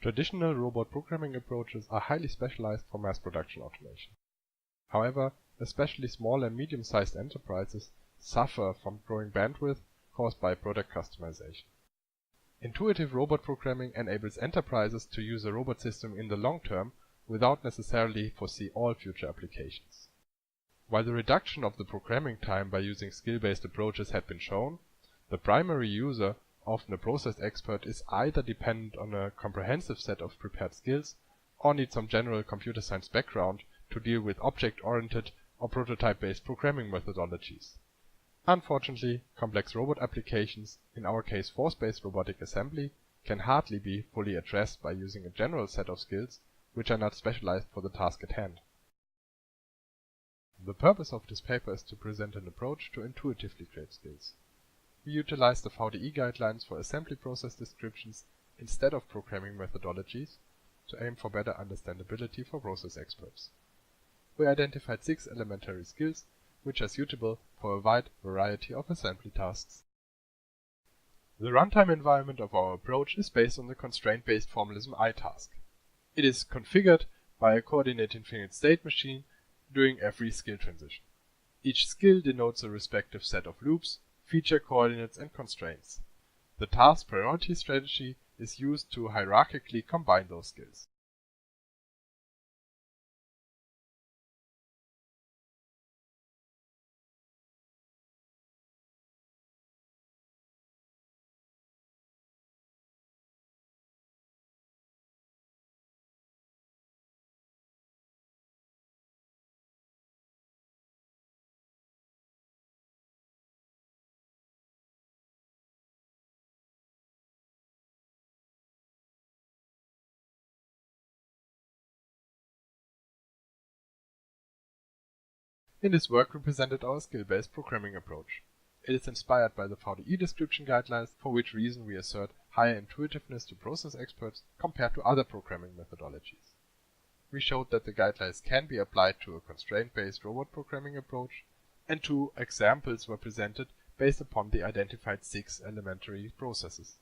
Traditional robot programming approaches are highly specialized for mass production automation. However, especially small and medium-sized enterprises suffer from growing bandwidth caused by product customization. Intuitive robot programming enables enterprises to use a robot system in the long term without necessarily foresee all future applications. While the reduction of the programming time by using skill-based approaches had been shown, the primary user, often a process expert, is either dependent on a comprehensive set of prepared skills or needs some general computer science background to deal with object-oriented or prototype-based programming methodologies. Unfortunately, complex robot applications, in our case force-based robotic assembly, can hardly be fully addressed by using a general set of skills which are not specialized for the task at hand. The purpose of this paper is to present an approach to intuitively create skills. We utilize the VDE guidelines for assembly process descriptions instead of programming methodologies to aim for better understandability for process experts. We identified 6 elementary skills which are suitable for a wide variety of assembly tasks. The runtime environment of our approach is based on the constraint-based formalism iTaSC. It is configured by a coordinate infinite state machine during every skill transition. Each skill denotes a respective set of loops, feature coordinates, and constraints. The task priority strategy is used to hierarchically combine those skills. In this work we presented our skill-based programming approach. It is inspired by the VDE description guidelines, for which reason we assert higher intuitiveness to process experts compared to other programming methodologies. We showed that the guidelines can be applied to a constraint-based robot programming approach, and 2 examples were presented based upon the identified 6 elementary processes.